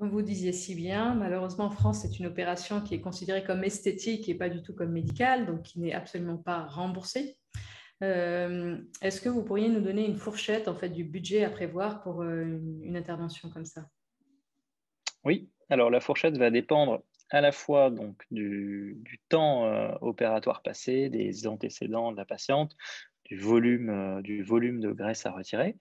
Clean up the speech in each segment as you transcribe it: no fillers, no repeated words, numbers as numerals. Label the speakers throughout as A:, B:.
A: Comme vous disiez si bien, malheureusement en France, c'est une opération qui est considérée comme esthétique et pas du tout comme médicale, donc qui n'est absolument pas remboursée. Est-ce que vous pourriez nous donner une fourchette en fait, du budget à prévoir pour une intervention comme ça?
B: Oui, alors la fourchette va dépendre à la fois donc du temps, opératoire passé, des antécédents de la patiente, du volume de graisse à retirer.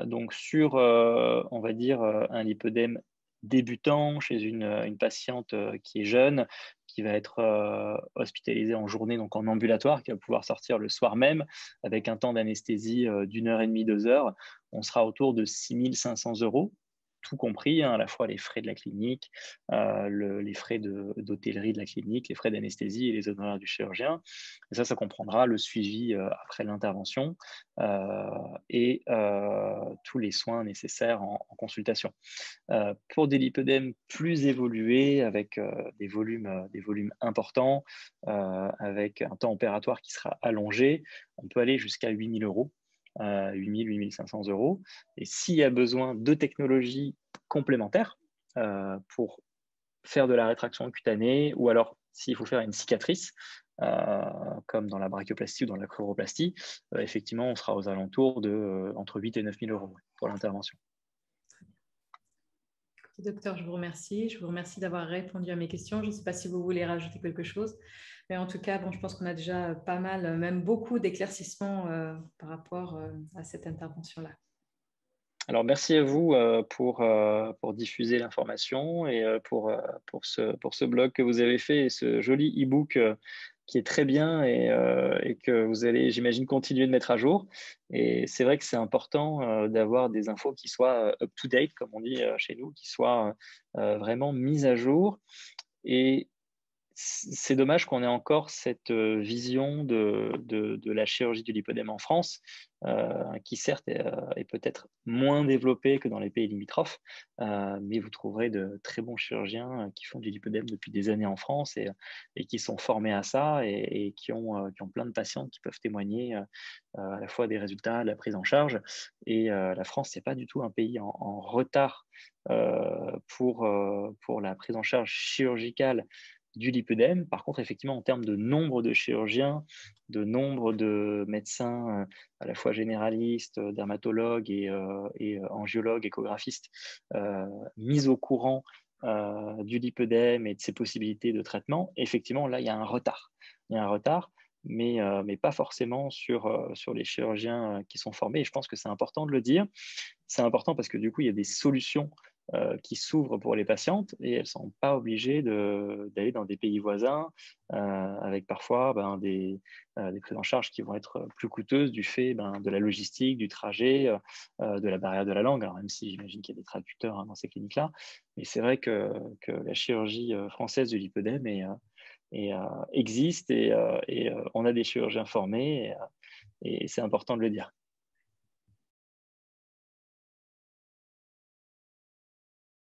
B: Donc sur, on va dire, un lipœdème débutant chez une patiente, qui est jeune, qui va être, hospitalisée en journée, donc en ambulatoire, qui va pouvoir sortir le soir même avec un temps d'anesthésie, d'1 heure et demie, 2 heures. On sera autour de 6 500 €, tout compris, hein, à la fois les frais de la clinique, les frais d'hôtellerie de la clinique, les frais d'anesthésie et les honoraires du chirurgien. Et ça comprendra le suivi, après l'intervention, et tous les soins nécessaires en consultation. Pour des lipœdèmes plus évolués avec, des volumes importants, avec un temps opératoire qui sera allongé, on peut aller jusqu'à 8 000 €, 8 500 €. Et s'il y a besoin de technologies complémentaires, pour faire de la rétraction cutanée, ou alors s'il faut faire une cicatrice, comme dans la brachioplastie ou dans la chloroplastie, effectivement, on sera aux alentours de, entre 8 et 9 000 € ouais, pour l'intervention.
A: Docteur, je vous remercie. Je vous remercie d'avoir répondu à mes questions. Je ne sais pas si vous voulez rajouter quelque chose, mais en tout cas, bon, je pense qu'on a déjà pas mal, même beaucoup d'éclaircissements par rapport à cette intervention-là.
B: Alors merci à vous, pour diffuser l'information et pour ce blog que vous avez fait et ce joli e-book, qui est très bien et que vous allez, j'imagine, continuer de mettre à jour. Et c'est vrai que c'est important, d'avoir des infos qui soient, up to date, comme on dit, chez nous, qui soient, vraiment mises à jour. Et c'est dommage qu'on ait encore cette, vision de la chirurgie du lipœdème en France, qui certes est peut-être moins développée que dans les pays limitrophes, mais vous trouverez de très bons chirurgiens, qui font du lipœdème depuis des années en France et qui sont formés à ça et qui ont plein de patientes qui peuvent témoigner, à la fois des résultats, de la prise en charge. Et la France, c'est pas du tout un pays en retard, pour la prise en charge chirurgicale du lipœdème. Par contre, effectivement, en termes de nombre de chirurgiens, de nombre de médecins, à la fois généralistes, dermatologues et angiologues, échographistes, mis au courant, du lipœdème et de ses possibilités de traitement, effectivement, là, il y a un retard. Il y a un retard, mais pas forcément sur les chirurgiens, qui sont formés, et je pense que c'est important de le dire. C'est important parce que du coup, il y a des solutions, qui s'ouvrent pour les patientes et elles ne sont pas obligées d'aller dans des pays voisins, avec parfois des prises en charge qui vont être plus coûteuses du fait de la logistique, du trajet, de la barrière de la langue. Alors même si j'imagine qu'il y a des traducteurs, hein, dans ces cliniques-là, mais c'est vrai que la chirurgie, française du lipœdème existe et on a des chirurgiens formés et c'est important de le dire.